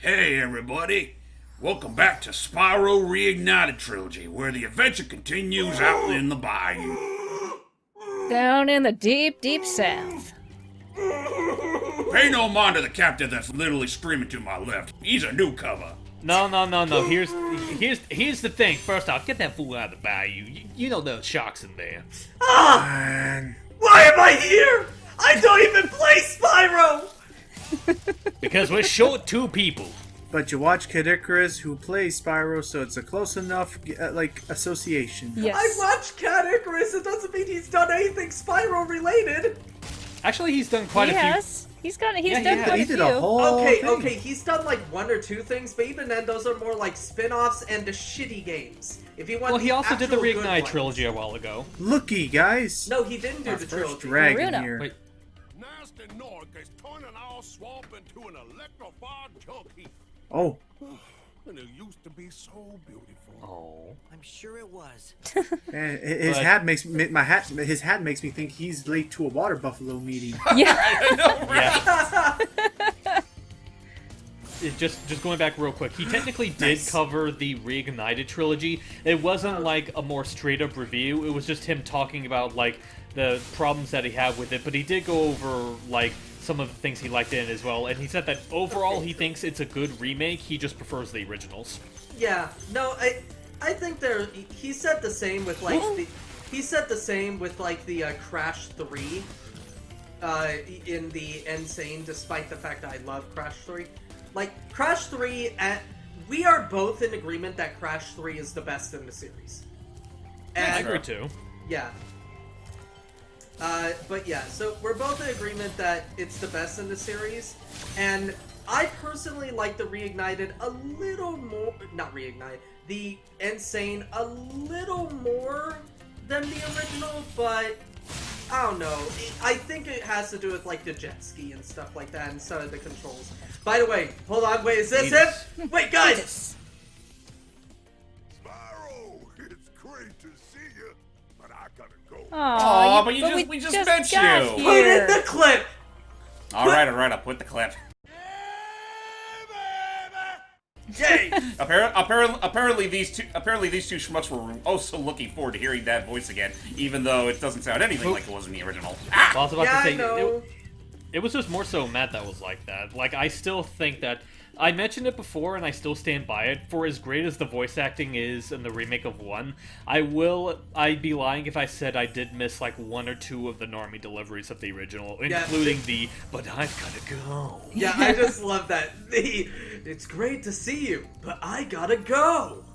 Hey everybody! Welcome back to Spyro Reignited Trilogy, where the adventure continues out in the bayou. Down in the deep, deep south. Pay no mind to the captain that's literally screaming to my left. He's a newcomer. No. Here's the thing. First off, get that fool out of the bayou. You know there's sharks in there. Man. Why am I here? I don't even play Spyro! Because we're short two people. But you watch Kid Icarus, who plays Spyro, so it's a close enough, association. Yes. I watched Cat Icarus, it doesn't mean he's done anything Spyro related. Actually, he's done quite a few. He's done quite He a did few. a whole Okay, thing. he's done like one or two things, but even then, those are more like spin-offs and the shitty games. If you want Well, he also did the actual good Reignited ones. trilogy a while ago. Looky, guys. No, he didn't do Our the first trilogy. dragon Bruno. here. Wait, Nasty Nork is turning our swamp into an electrified junkie. Oh, And it used to be so beautiful. oh. I'm sure it was. man, his But- hat makes me, his hat makes me think he's late to a water buffalo meeting. Yeah. Yeah. Just going back real quick, he technically did Nice. cover the Reignited trilogy. It wasn't like a more straight up review. It was just him talking about like the problems that he had with it. But he did go over like some of the things he liked in it as well. And he said that overall he thinks it's a good remake. He just prefers the originals. Yeah, no, I think he said the same with like he said the same with like the Crash 3 in the Insane, despite the fact that I love Crash 3. Like Crash 3 we are both in agreement that Crash 3 is the best in the series. And, I agree too. Yeah. But yeah, so we're both in agreement that it's the best in the series, and I personally like the Reignited a little more, not Reignited, the Insane a little more than the original, but I don't know. I think it has to do with like the jet ski and stuff like that, and some of the controls. By the way, hold on, wait, is this him? Wait, guys! Spyro, it's great to see you, but I gotta go. Aw, but we just met got you. Put here. in the clip! Alright, I'll put the clip. Yay! Apparently these two schmucks were also looking forward to hearing that voice again, even though it doesn't sound anything like it was in the original. Ah! Well, I was about Yeah, to I say, know. it was just more so Matt that was like that. Like, I still think that... I mentioned it before, and I still stand by it. For as great as the voice acting is in the remake of 1, I'd be lying if I said I did miss, like, one or two of the normie deliveries of the original, including the, but I've gotta go. Yeah, I just love that. It's great to see you, but I gotta go.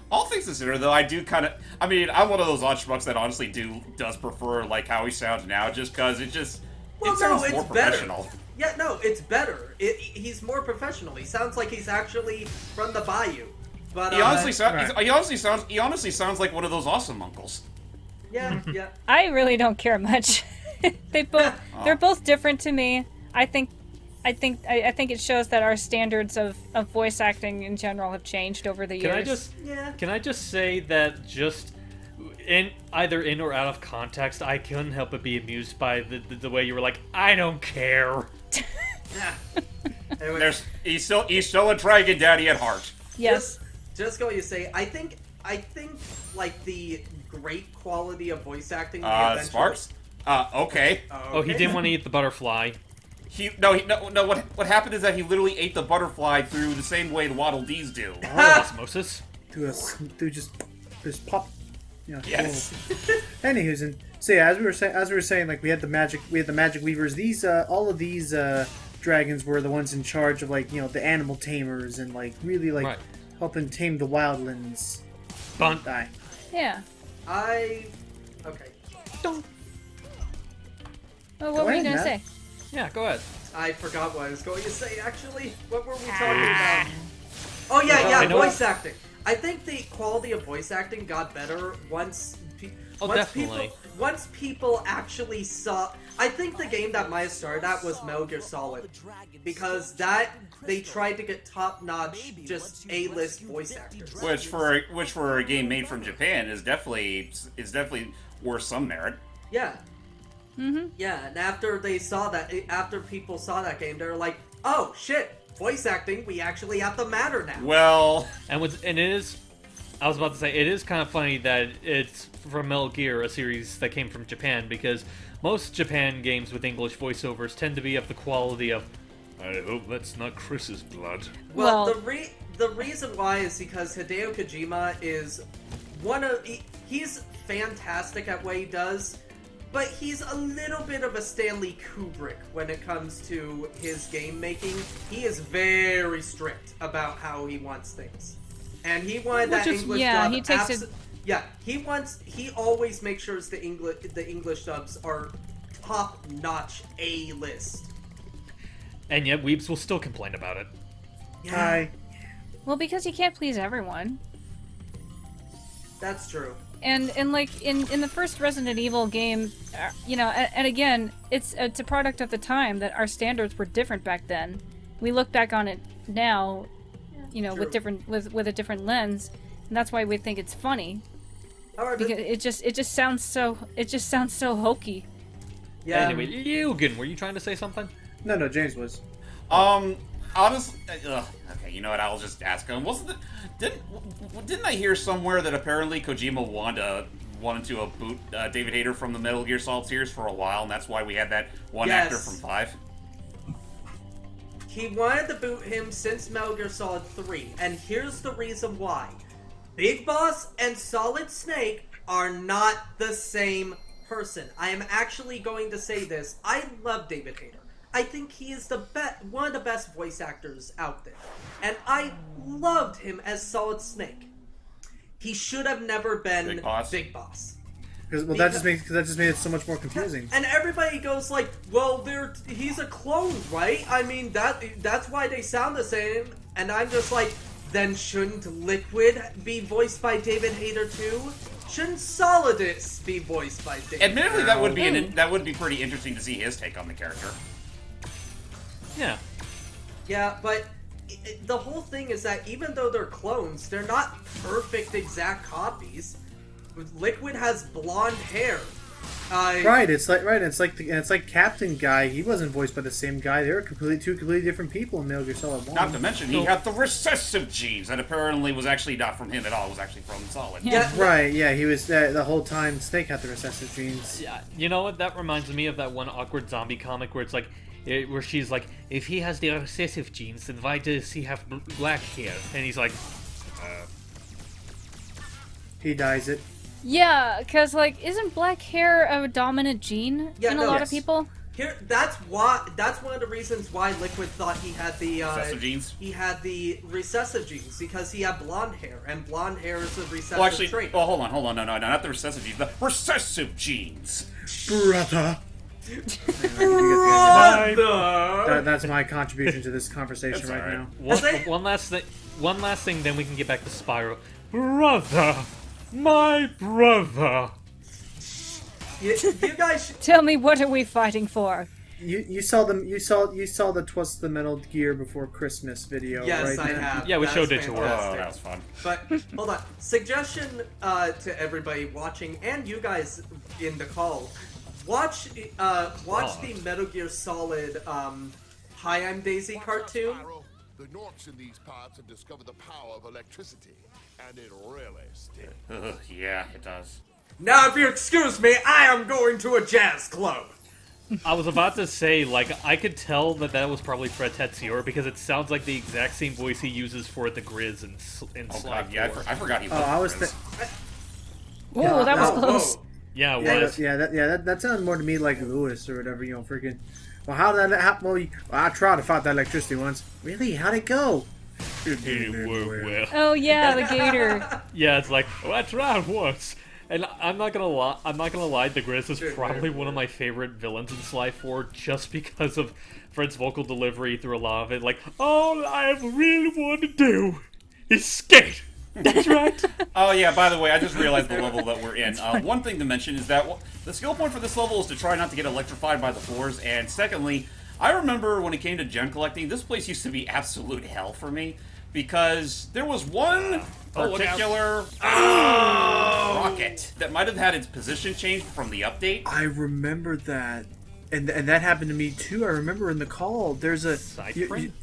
All things considered, though, I do kind of... I mean, I'm one of those odd schmucks that honestly does prefer, like, how he sounds now, just because it sounds more professional. Better. Yeah, no, it's better. He's more professional. He sounds like he's actually from the bayou. But He honestly, right. he honestly sounds like one of those awesome uncles. yeah, yeah. I really don't care much. They're both different to me. I think it shows that our standards of voice acting in general have changed over the years. Can I just say that just either in or out of context, I couldn't help but be amused by the way you were like, I don't care. Anyway, He's still a dragon daddy at heart. Yes. just going to say, I think like the great quality of voice acting. Sparks? Okay. Oh, he didn't want to eat the butterfly. What happened is that he literally ate the butterfly through the same way the Waddle Dees do. Osmosis. Do just pop. You know, Yes. Anywho's, and so yeah, as we were saying, like we had the magic weavers. These all of these dragons were the ones in charge of like the animal tamers and like really like Right. helping tame the wildlands. Bunt. Die. Yeah. Okay. Well, what were you ahead, gonna Matt. say? Yeah, go ahead. I forgot what I was going to say. Actually, what were we talking about? Oh yeah, I yeah, know- voice acting. I think the quality of voice acting got better once Definitely. once people actually saw. I think the game that might have started that was Metal Gear Solid, because that they tried to get top-notch, just A-list voice actors. Which for a game made from Japan is definitely worth some merit. Yeah. Mm-hmm. Yeah, and after people saw that game, they were like, "Oh shit, voice acting, we actually have the matter now. Well, And it is. I was about to say, it is kind of funny that it's from Metal Gear, a series that came from Japan, because most Japan games with English voiceovers tend to be of the quality of, I hope that's not Chris's blood. Well, Well- the reason why is because Hideo Kojima is he's fantastic at what he does, but he's a little bit of a Stanley Kubrick when it comes to his game making. He is very strict about how he wants things, and he wanted that English dub. he takes it. Yeah, he always makes sure the English dubs are top notch A list. And yet, weebs will still complain about it. Hi. Well, because you can't please everyone. That's true. And like in the first Resident Evil game, and again, it's a product of the time that our standards were different back then. We look back on it now, True. with a different lens, and that's why we think it's funny. However, Because it just sounds so hokey. yeah. Anyway, Yugen, were you trying to say something? No, James was. honestly, okay, you know what? I'll just ask him. Didn't I hear somewhere that apparently Kojima wanted to boot David Hayter from the Metal Gear Solid series for a while, and that's why we had that one Yes. actor from 5? He wanted to boot him since Metal Gear Solid 3, and here's the reason why. Big Boss and Solid Snake are not the same person. I am actually going to say this. I love David Hayter. I think he is one of the best voice actors out there. And I loved him as Solid Snake. He should have never been Big Boss. Big Boss. That just made it so much more confusing. And everybody goes like, "Well, he's a clone, right? I mean, that's why they sound the same." And I'm just like, then shouldn't Liquid be voiced by David Hayter too? Shouldn't Solidus be voiced by David? Admittedly, that would be pretty interesting to see his take on the character. Yeah. Yeah, but the whole thing is that even though they're clones, they're not perfect exact copies. Liquid has blonde hair. It's like Captain Guy. He wasn't voiced by the same guy. They were two completely different people in Metal Gear Solid 1. Not to mention, he had the recessive genes, and apparently was actually not from him at all. It was actually from Solid. Yeah. Right, yeah, he was the whole time. Snake had the recessive genes. Yeah, you know what? That reminds me of that one awkward zombie comic where it's like, where she's like, if he has the recessive genes, then why does he have black hair? And he's like, He dyes it. Yeah, because, like, isn't black hair a dominant gene Yeah, in a no, lot yes. of people? That's one of the reasons why Liquid thought he had the Recessive genes? He had the recessive genes because he had blonde hair, and blonde hair is a recessive Well, actually, trait. hold on, no, not the recessive genes, the recessive genes. Brother. Brother! That's my contribution to this conversation That's right all now. right. one last thing, then we can get back to Spyro. Brother! My brother! You guys should... Tell me, what are we fighting for? You saw the Twas the Metal Gear Before Christmas video, Yes, right? I man? have. Yeah, we That showed is it to her. Oh, fantastic. that was fun. But hold on. Suggestion to everybody watching and you guys in the call: watch the Metal Gear Solid Hi, I'm Daisy cartoon. The Norks in these parts have discovered the power of electricity, and it really stinks. Yeah, it does. Now, if you excuse me, I am going to a jazz club. I was about to say, like, I could tell that was probably Fred Tetsuyor because it sounds like the exact same voice he uses for the Grizz in Oh, Sly God, yeah, 4. I forgot he was. I was. Oh, that was Whoa, close. whoa. Yeah, it Yeah, was. that sounded more to me like Lewis or whatever, freaking. Well, how did that happen? Well, I tried to fight that electricity once. Really? How'd it go? Well. Oh yeah, the gator. Yeah, it's like, oh, I tried once. And I'm not gonna lie, the Grizz is probably one of my favorite villains in Sly 4 just because of Fred's vocal delivery through a lot of it. Like, all I ever really want to do is skate. That's right. Oh yeah, by the way, I just realized the level that we're in. One thing to mention is that the skill point for this level is to try not to get electrified by the floors, and secondly, I remember when it came to gem collecting, this place used to be absolute hell for me, because there was one particular rocket that might have had its position changed from the update. I remember that, and that happened to me too. I remember in the call, there's a Side you- frame?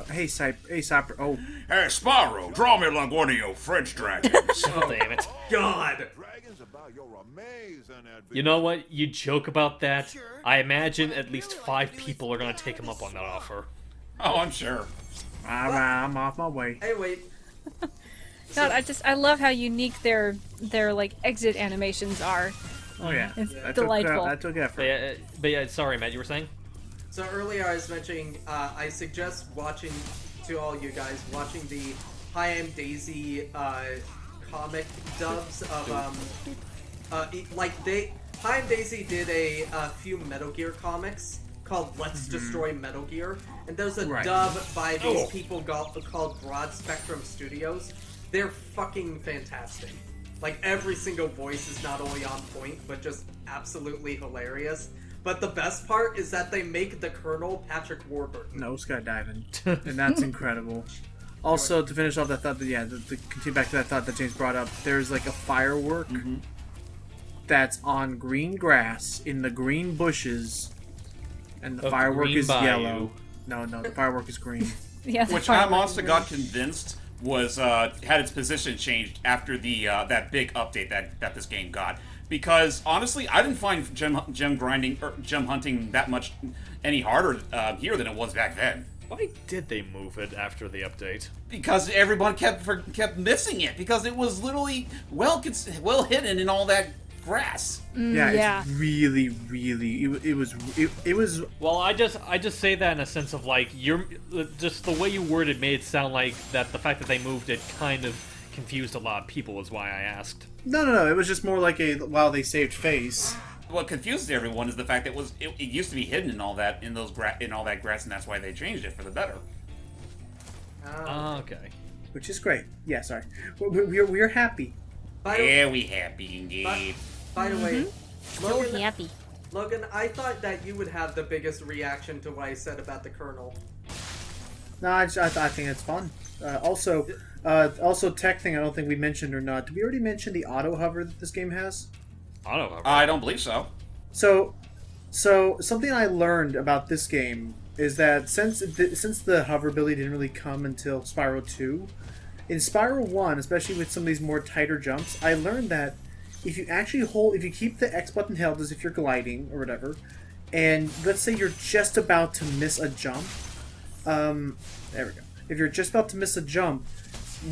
Hey, Cypher. Oh, Hey, Spyro, draw me like one of your French dragons. Oh, damn it. God. Dragons about your amazing adventure. You know what? You joke about that. I imagine at least 5 people are gonna take him up on that offer. Oh, I'm sure. I'm off my way. Hey, wait. God, I love how unique their like exit animations are. Oh yeah, It's that delightful. That took effort. But yeah, sorry, Matt, you were saying? So earlier I was mentioning, I suggest watching, to all you guys, watching the Hi, I'm Daisy comic dubs of, Hi, I'm Daisy did a few Metal Gear comics called Let's Destroy Metal Gear, and there's a dub by these people called Broad Spectrum Studios. They're fucking fantastic. Like, every single voice is not only on point, but just absolutely hilarious. But the best part is that they make the Colonel Patrick Warburton. No skydiving, and that's incredible. Also, to finish off that thought, to continue back to that thought that James brought up, there's like a firework that's on green grass in the green bushes, and the Of firework Green is Bayou. yellow. No, the firework is green. Yeah, the Which I fireworks honestly are got convinced was had its position changed after the that big update that this game got. Because honestly, I didn't find gem grinding or gem hunting that much any harder here than it was back then. Why did they move it after the update? Because everyone kept missing it because it was literally well hidden in all that grass. Yeah, it's really, it was. Well, I just say that in a sense of like you're just the way you worded made it sound like that the fact that they moved it kind of confused a lot of people is why I asked. No, it was just more like a wow, they saved face. What confuses everyone is the fact that it used to be hidden in all that in all that grass, and that's why they changed it for the better. Okay. Which is great. Yeah, sorry. We're happy. Yeah, we happy indeed. By the way, so happy. Logan, I thought that you would have the biggest reaction to what I said about the Colonel. No, I think it's fun. Also, tech thing I don't think we mentioned or not. Did we already mention the auto hover that this game has? Auto hover. I don't believe so. So something I learned about this game is that since the hover ability didn't really come until Spyro 2, in Spyro 1, especially with some of these more tighter jumps, I learned that if you keep the X button held as if you're gliding or whatever, and let's say you're just about to miss a jump, there we go. If you're just about to miss a jump,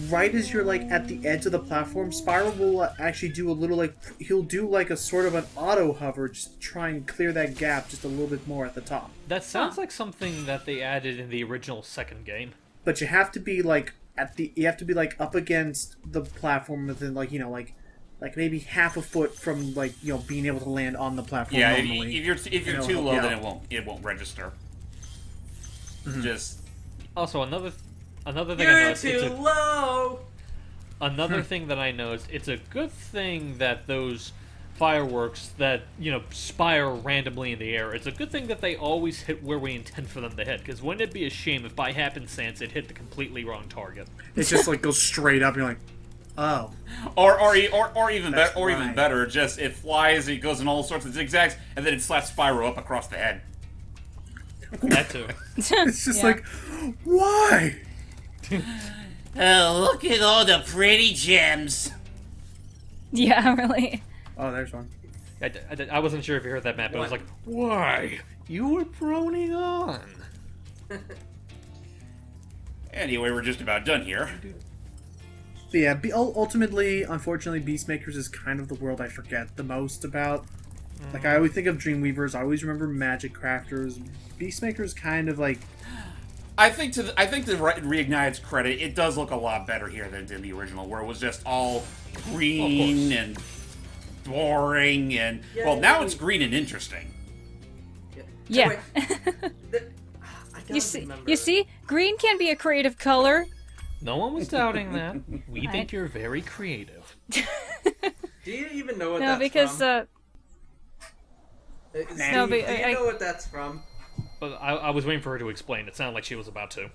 right as you're like at the edge of the platform, Spyro will actually do a little he'll do like a sort of an auto hover just to try and clear that gap just a little bit more at the top. That sounds like something that they added in the original second game. But you have to be like up against the platform within like maybe half a foot from being able to land on the platform. Yeah, normally. if you're too low, then it won't register. Just Also, another thing I You're noticed. too low! Another thing that I noticed. It's a good thing that those fireworks that spire randomly in the air. It's a good thing that they always hit where we intend for them to hit. Because wouldn't it be a shame if by happenstance it hit the completely wrong target? It just goes straight up. And you're like, oh. or even right. better, just it flies, it goes in all sorts of zigzags, and then it slaps Spyro up across the head. That too. It's just Yeah. why? Oh, look at all the pretty gems. Yeah, really. Oh, there's one. I wasn't sure if you heard that, Matt, but I was What? like, why? You were droning on. Anyway, we're just about done here. But yeah, ultimately, unfortunately, Beastmakers is kind of the world I forget the most about. Like, I always think of Dreamweavers, I always remember Magic Crafters. Beastmakers kind of I think to Reignited's credit, it does look a lot better here than it did in the original, where it was just all green and boring, and well, now it's green and interesting. Yeah. I gotta remember. You see, green can be a creative color. No one was doubting that. We think you're very creative. Do you even know what No, that's because from? no, Steve, but do you know what that's from? But I was waiting for her to explain. It sounded like she was about to.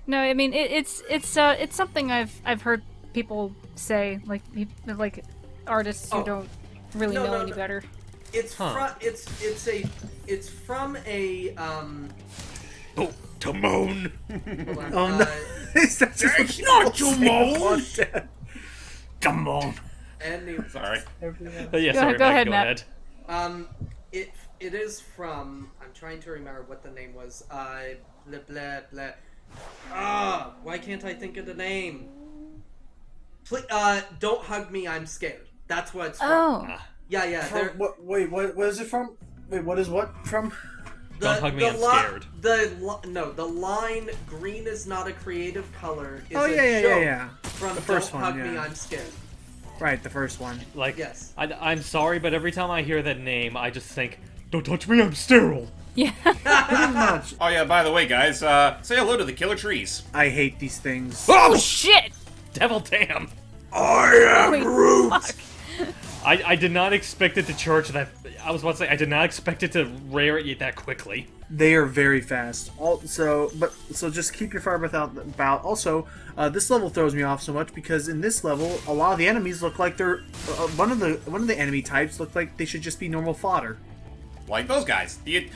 no, I mean it's something I've heard people say, like artists who Oh. don't really No, know no, any no. better. It's Huh. from it's from a Oh, Timon! Hold on, Oh no! That's just what It's not people say Timon. about that. Come on! Sorry. Yeah, Go sorry, ahead, go Matt, ahead, go Matt. ahead. It is from. I'm trying to remember what the name was. Blah blah blah. Why can't I think of the name? Please, don't hug me. I'm scared. That's what it's from. Oh. Yeah. From, wait, what is it from? Wait, what is what from? Don't hug me, I'm scared. The line "green is not a creative color" is Oh, a yeah, joke yeah. from The first "Don't one, hug me, yeah. I'm scared." Right, the first one. Like, Yes. I'm sorry, but every time I hear that name, I just think, don't touch me, I'm sterile! Yeah. Pretty much. Oh yeah, by the way, guys, say hello to the killer trees. I hate these things. Oh shit! Devil damn! Holy fuck. I did not expect it to charge that. I was about to say, I did not expect it to rare it that quickly. They are very fast. So just keep your fire breath out. About also, this level throws me off so much because in this level, a lot of the enemies look like they're one of the enemy types look like they should just be normal fodder. Like those guys, the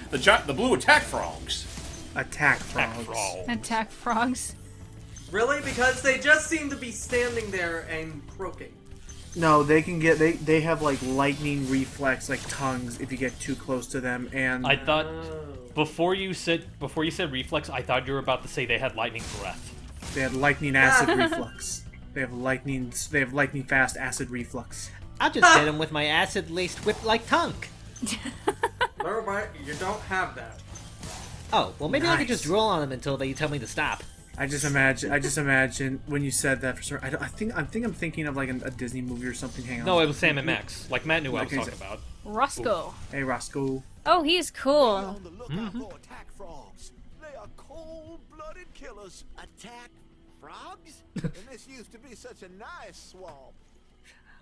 blue attack frogs. Attack frogs. Attack frogs. Really? Because they just seem to be standing there and croaking. No, they can get they have like lightning reflex, like tongues, if you get too close to them. And I thought before you said reflex, I thought you were about to say they had lightning breath. they have lightning acid reflux. They have lightning fast acid reflux. I'll just hit him with my acid-laced whip-like tongue. No, but you don't have that. Oh, well maybe I could Nice. just roll on them until they tell me to stop. I just imagine when you said that for some. I think I'm thinking of like a Disney movie or something. Hang on. No, it was Sam and Max. Like Matt knew what I was Okay, talking about. Roscoe. Hey Roscoe. Oh, he's cool. On the lookout for attack frogs. They are cold-blooded killers. Attack frogs? And this used to be such a nice swamp.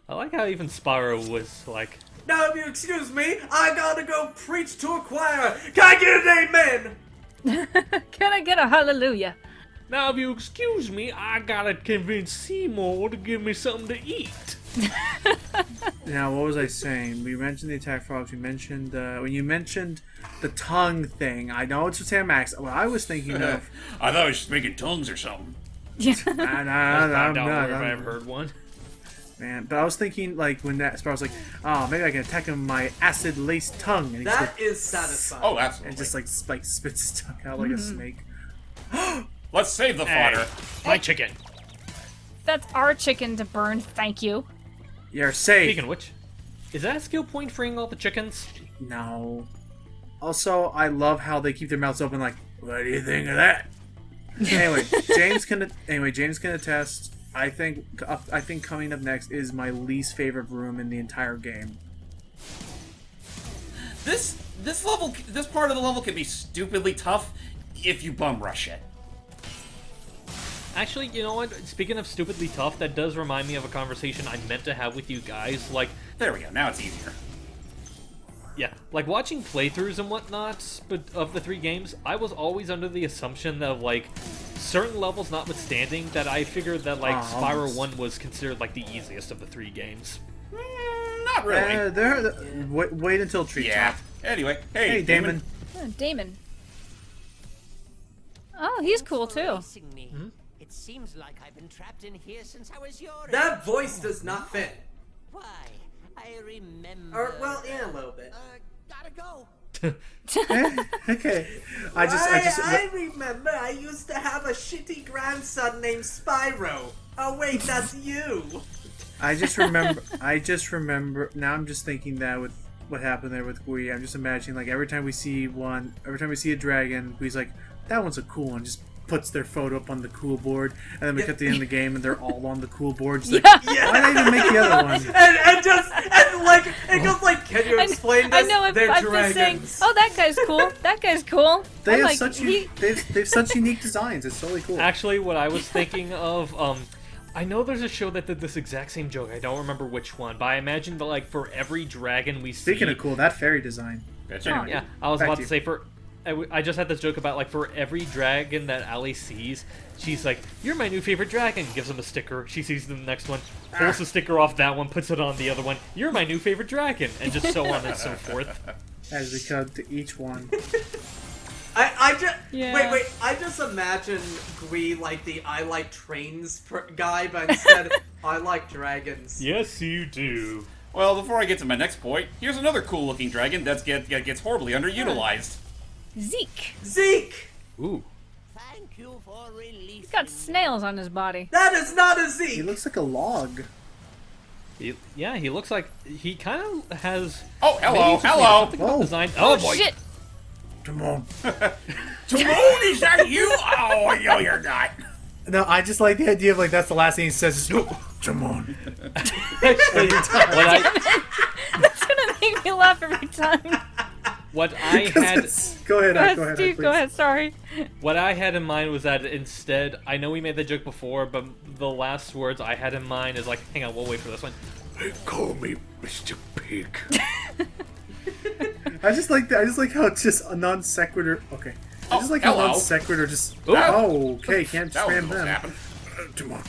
I like how even Spyro was like, Now, if you excuse me, I gotta go preach to a choir. Can I get an amen? Can I get a hallelujah? now if you excuse me, I gotta convince Seymour to give me something to eat. Now what was I saying? We mentioned the attack frogs. We mentioned when you mentioned the tongue thing. I know it's for Sam Max. What I was thinking of. I thought I was just making tongues or something. Yeah. I don't know if I ever heard one. Man, but I was thinking like when that Sparrow was like, oh, maybe I can attack him with my acid-laced tongue, and he just, That like, is satisfying. Oh, absolutely. and just like spits his tongue out like a snake. Let's save the fodder. My chicken. That's our chicken to burn, thank you. You're safe. Speaking of which, is that a skill point freeing all the chickens? No. Also, I love how they keep their mouths open. Like, what do you think of that? Anyway, James can attest. I think coming up next is my least favorite room in the entire game. This part of the level can be stupidly tough if you bum rush it. Actually, you know what? Speaking of stupidly tough, that does remind me of a conversation I meant to have with you guys. Like, There we go. Now it's easier. yeah, like watching playthroughs and whatnot, but of the three games, I was always under the assumption that like certain levels notwithstanding, that I figured that like Spyro almost. 1 was considered like the easiest of the three games. Not really. Wait until Treetop. Yeah. Anyway, Hey, Damon. Oh, Damon. Oh, he's cool too. Releasing me. It seems like I've been trapped in here since I was your age. That voice does not fit. Why? I remember. Or, well, yeah, a little bit. Gotta go. Okay. I remember I used to have a shitty grandson named Spyro. Oh wait, that's you. I just remember. Now I'm just thinking that with what happened there with Gui, I'm just imagining like every time we see a dragon, Gui's like, that one's a cool one. Just puts their photo up on the cool board, and then we get to the end of the game, and they're all on the cool board. Just like, why not even make the other one? and like it goes like, can you explain this? I know if They're I'm just saying, dragons. oh, that guy's cool. That guy's cool. They I'm have like, such he- they've such unique designs. It's totally cool. Actually, what I was thinking of, I know there's a show that did this exact same joke. I don't remember which one, but I imagine that like for every dragon we see. Speaking of cool, that fairy design. Bitch. Anyway. Yeah, I was Back about to to you. say for. I just had this joke about like for every dragon that Allie sees, she's like, "You're my new favorite dragon." Gives him a sticker. She sees the next one, pulls the sticker off that one, puts it on the other one. You're my new favorite dragon, and just so on and so forth. As we come to each one. I just Yeah. wait. I just imagine Gui like the I like trains guy, but instead I like dragons. Yes, you do. Well, before I get to my next point, here's another cool-looking dragon that gets horribly underutilized. Zeke. Zeke. Ooh. Thank you for releasing. He's got snails on his body. That is not a He Zeke. looks like a log. Yeah, he looks like he kind of has. Oh, hello, maybe something hello. about Oh. design. Oh, boy. shit! Come on. Timon, is that you? Oh, no, you're not. No, I just like the idea of like that's the last thing he says. Is, oh, come on. Actually, That's gonna make me laugh every time. what I had. Go ahead, Go ahead, go ahead, Steve. please. Go ahead. Sorry. What I had in mind was that instead, I know we made that joke before, but the last words I had in mind is like, hang on, we'll wait for this one. Call me Mr. Pig. I just like that. I just like how it's just a non sequitur. Okay. I just like how hello. non sequitur just. Ooh. Oh, okay. Can't That was spam supposed to them. happen. Come on.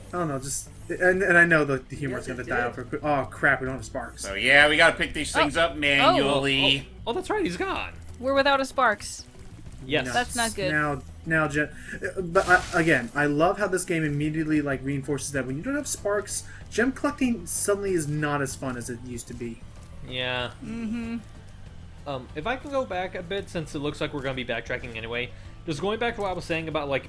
I don't know. Just and I know the humor's Yes, gonna it die did. out for quick. Oh crap! We don't have sparks. So yeah, we gotta pick these things up manually. Oh, that's right, he's gone. We're without a Sparks. Yes. No. That's not good. Now, but again, I love how this game immediately like reinforces that when you don't have sparks, gem collecting suddenly is not as fun as it used to be. Yeah. Mm-hmm. If I can go back a bit, since it looks like we're going to be backtracking anyway, just going back to what I was saying about, like,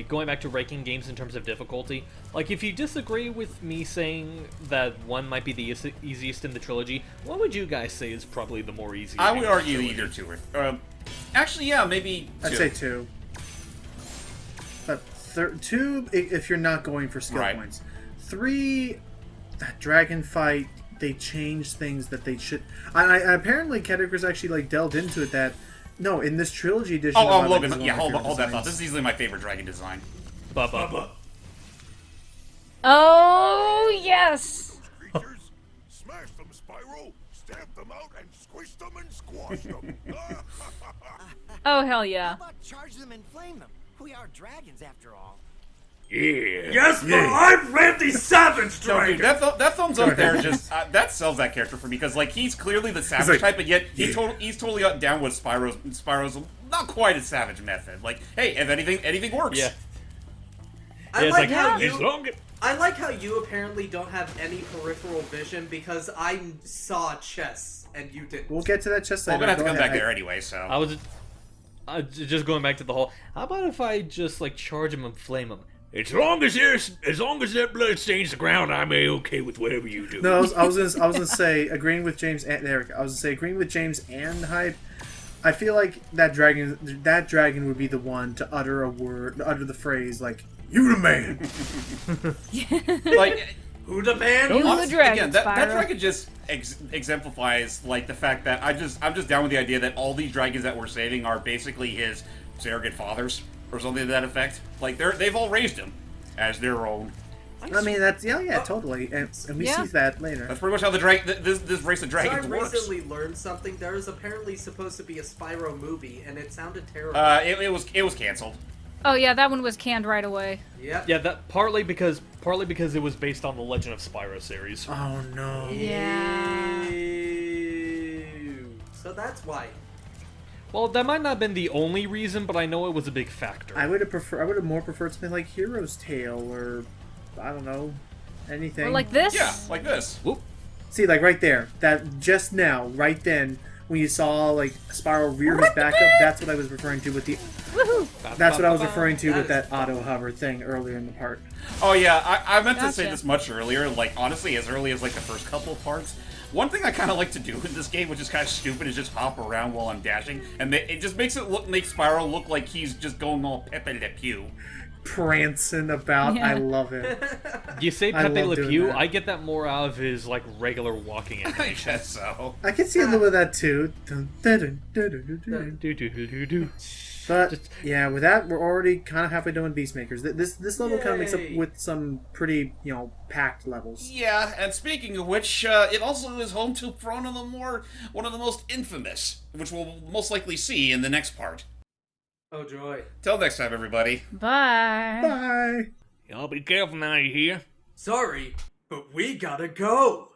going back to ranking games in terms of difficulty, like, if you disagree with me saying that 1 might be the easiest in the trilogy, what would you guys say is probably the more easy? I game would in the argue trilogy? either 2 or... actually, yeah, maybe 2. I'd say 2. But 2 if you're not going for skill Right. points. 3, that dragon fight, they changed things that they should. I apparently Categories actually like delved into it that no, in this trilogy edition. Oh, I like Logan, this is one yeah, of my hold favorite that thought. designs. This is easily my favorite dragon design. Bubba. Oh yes. Creatures, smash them, Spyro. Stamp them out and squish them and squash them. Oh hell yeah. How about charge them and flame them? We are dragons after all. Yes, but I'm Randy Savage No, Dragon. dude, that thumbs up there just that sells that character for me because like he's clearly the savage like, type, but yet he's totally down with Spyro's not quite as savage method. Like, hey, if anything works. Yeah. I Yeah, it's like like, how as you. long as... I like how you apparently don't have any peripheral vision because I saw chests and you didn't. We'll get to that chest Well, later. we're gonna have to Go come ahead. back there anyway. So I was just going back to the whole. How about if I just like charge him and flame him? As long as that blood stains the ground, I'm okay with whatever you do. No, I was gonna say agreeing with James. And, there we go. I was gonna say agreeing with James and Hype. I feel like that dragon would be the one to utter the phrase like "You the man." like. Who the man? You the dragon, Again, that Spyro. dragon just exemplifies like the fact that I'm just down with the idea that all these dragons that we're saving are basically his surrogate fathers or something to that effect. Like they've all raised him as their own. I mean, that's yeah, totally, and we Yeah. see that later. That's pretty much how the this race of So I dragons works. recently learned something. There is apparently supposed to be a Spyro movie, and it sounded terrible. It was canceled. Oh yeah, that one was canned right away. Yep. Yeah, that partly because it was based on the Legend of Spyro series. Oh no. Yeah. Ew. So that's why. Well, that might not have been the only reason, but I know it was a big factor. I would have more preferred something like Hero's Tale or I don't know, anything. Or like this. Yeah, like this. Whoop. See, like right there, that just now, right then, when you saw like Spyro rear his back up, that's what I was referring to with the. Woohoo. That's what I was referring to with That that is auto hover thing earlier in the part. Oh yeah, I meant to say Gotcha. this much earlier. Like honestly, as early as like the first couple of parts. One thing I kind of like to do in this game, which is kind of stupid, is just hop around while I'm dashing, and it just makes Spyro look like he's just going all Pepe Le Pew. Prancing about, Yeah. I love it. You say I Pepe love Le doing Pew, that. I get that more out of his like regular walking I animation. guess so. I can see a little bit of that too. Dun, dun, dun, dun, dun, dun, dun. Do, do, do, do, do. But yeah, with that, we're already kind of halfway done with Beastmakers. This level kind of makes up Yay. with some pretty packed levels. Yeah, and speaking of which, it also is home to one of the most infamous, which we'll most likely see in the next part. Oh joy. Till next time, everybody. Bye. Bye. Y'all be careful now, you hear? Sorry, but we gotta go.